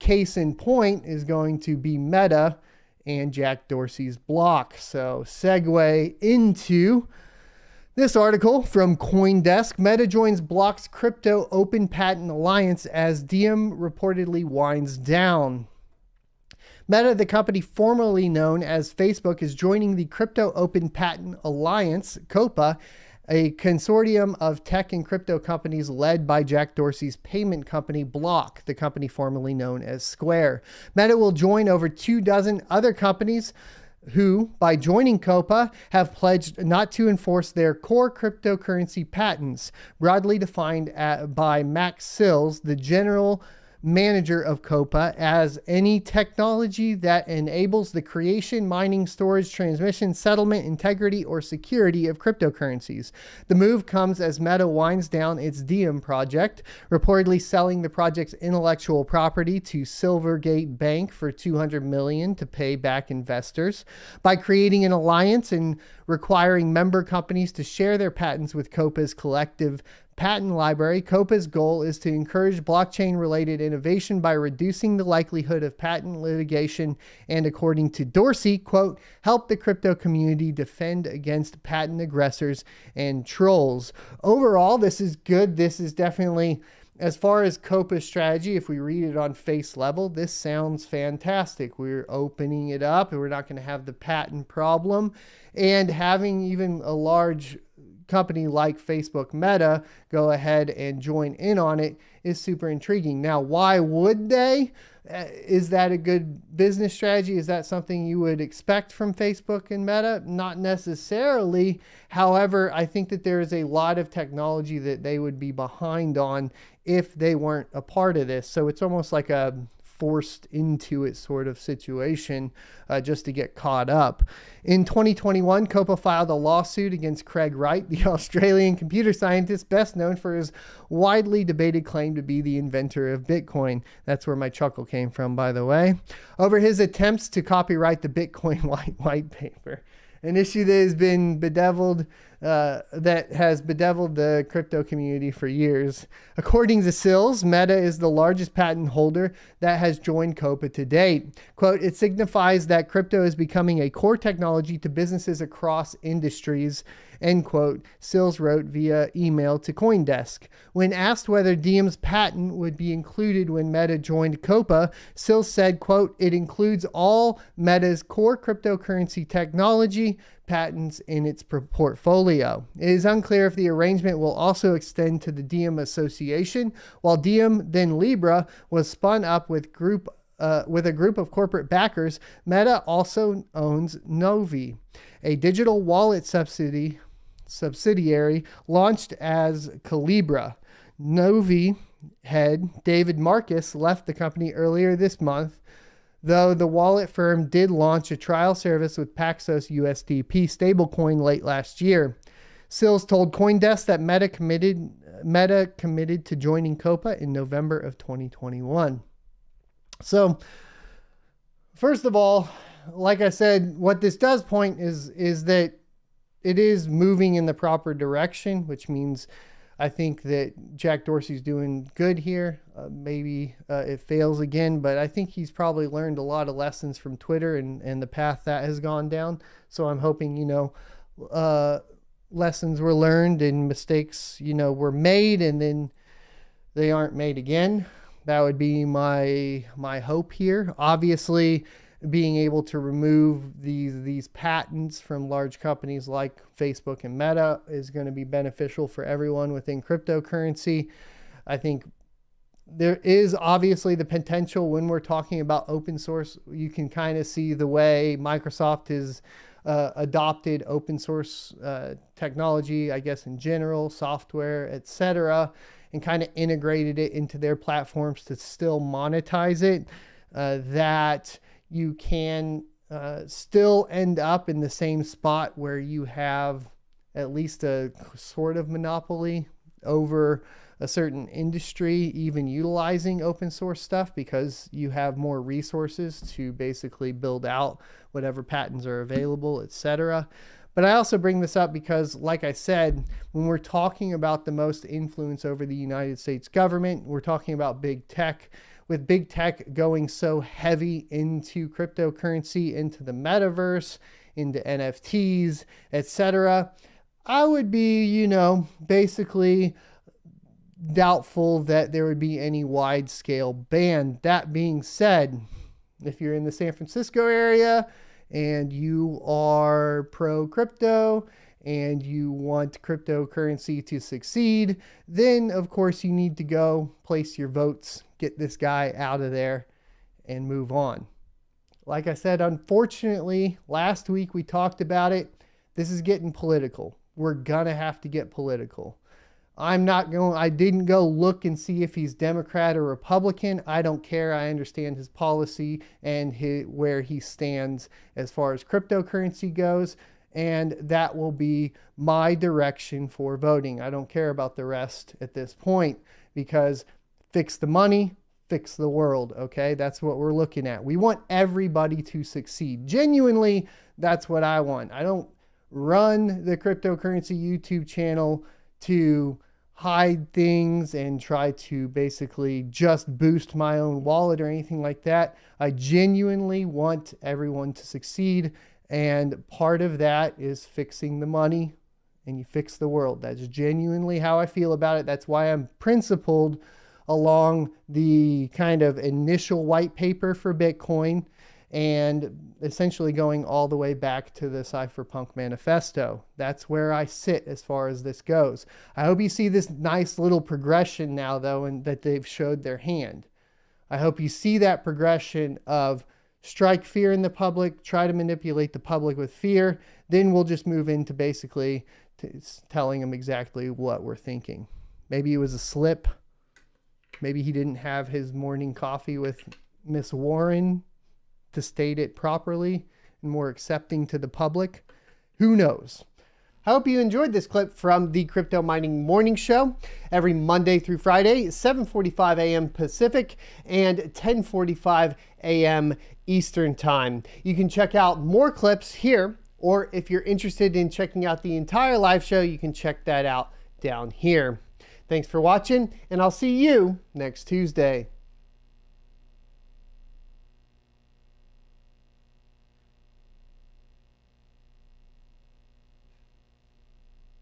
case in point is going to be Meta and Jack Dorsey's block. So segue into this article from CoinDesk. Meta joins Block's crypto open patent alliance as Diem reportedly winds down. Meta, the company formerly known as Facebook, is joining the Crypto Open Patent Alliance, COPA, a consortium of tech and crypto companies led by Jack Dorsey's payment company Block, the company formerly known as Square. Meta will join over 24 other companies who, by joining COPA, have pledged not to enforce their core cryptocurrency patents, broadly defined by Max Sills, the general manager of COPA, as any technology that enables the creation, mining, storage, transmission, settlement, integrity, or security of cryptocurrencies. The move comes as Meta winds down its Diem project, reportedly selling the project's intellectual property to Silvergate Bank for $200 million to pay back investors. By creating an alliance and requiring member companies to share their patents with COPA's collective patent library, COPA's goal is to encourage blockchain-related innovation by reducing the likelihood of patent litigation and, according to Dorsey, quote, help the crypto community defend against patent aggressors and trolls. Overall, this is good. This is definitely, as far as COPA's strategy, if we read it on face level, this sounds fantastic. We're opening it up and we're not going to have the patent problem, and having even a large company like Facebook Meta go ahead and join in on it is super intriguing. Now, why would they? Is that a good business strategy? Is that something you would expect from Facebook and Meta? Not necessarily. However, I think that there is a lot of technology that they would be behind on if they weren't a part of this. So it's almost like a forced into it sort of situation just to get caught up. In 2021, COPA filed a lawsuit against Craig Wright, the Australian computer scientist best known for his widely debated claim to be the inventor of Bitcoin. That's where my chuckle came from, by the way. Over his attempts to copyright the Bitcoin white paper, an issue that has been bedeviled the crypto community for years. According to Sills, Meta is the largest patent holder that has joined COPA to date. Quote, it signifies that crypto is becoming a core technology to businesses across industries, end quote, Sills wrote via email to CoinDesk. When asked whether Diem's patent would be included when Meta joined COPA, Sills said, quote, it includes all Meta's core cryptocurrency technology patents in its portfolio. It is unclear if the arrangement will also extend to the Diem Association. While Diem, then Libra, was spun up with a group of corporate backers, Meta also owns Novi, a digital wallet subsidiary launched as Calibra. Novi head David Marcus left the company earlier this month, though the wallet firm did launch a trial service with Paxos USDP stablecoin late last year. Sills told CoinDesk that Meta committed to joining COPA in November of 2021. So, first of all, like I said, what this does point is that it is moving in the proper direction, which means I think that Jack Dorsey's doing good here. Maybe it fails again, but I think he's probably learned a lot of lessons from Twitter and the path that has gone down. So I'm hoping, lessons were learned and mistakes, were made and then they aren't made again. That would be my hope here. Obviously, being able to remove these patents from large companies like Facebook and Meta is going to be beneficial for everyone within cryptocurrency. I think there is obviously the potential when we're talking about open source. You can kind of see the way Microsoft has adopted open source technology, I guess in general, software, etc., and kind of integrated it into their platforms to still monetize it, that you can still end up in the same spot where you have at least a sort of monopoly over a certain industry, even utilizing open source stuff, because you have more resources to basically build out whatever patents are available, etc. But I also bring this up because, like I said, when we're talking about the most influence over the United States government, we're talking about big tech, with big tech going so heavy into cryptocurrency, into the metaverse, into NFTs, etc., I would be, basically doubtful that there would be any wide scale ban. That being said, if you're in the San Francisco area and you are pro crypto and you want cryptocurrency to succeed, then of course you need to go place your votes, get this guy out of there and move on. Like I said, unfortunately, last week we talked about it. This is getting political. We're gonna have to get political. I didn't go look and see if he's Democrat or Republican. I don't care. I understand his policy and where he stands as far as cryptocurrency goes. And that will be my direction for voting. I don't care about the rest at this point, because fix the money, fix the world, okay? That's what we're looking at. We want everybody to succeed. Genuinely, that's what I want. I don't run the cryptocurrency YouTube channel to hide things and try to basically just boost my own wallet or anything like that. I genuinely want everyone to succeed. And part of that is fixing the money, and you fix the world. That's genuinely how I feel about it. That's why I'm principled along the kind of initial white paper for Bitcoin, and essentially going all the way back to the Cypherpunk Manifesto. That's where I sit as far as this goes. I hope you see this nice little progression now, though, and that they've showed their hand. I hope you see that progression of strike fear in the public, try to manipulate the public with fear. Then we'll just move into basically telling them exactly what we're thinking. Maybe it was a slip. Maybe he didn't have his morning coffee with Miss Warren to state it properly and more accepting to the public. Who knows? I hope you enjoyed this clip from the Crypto Mining Morning Show every Monday through Friday, 7:45 a.m. Pacific and 10:45 a.m. Eastern Time. You can check out more clips here, or if you're interested in checking out the entire live show, you can check that out down here. Thanks for watching, and I'll see you next Tuesday.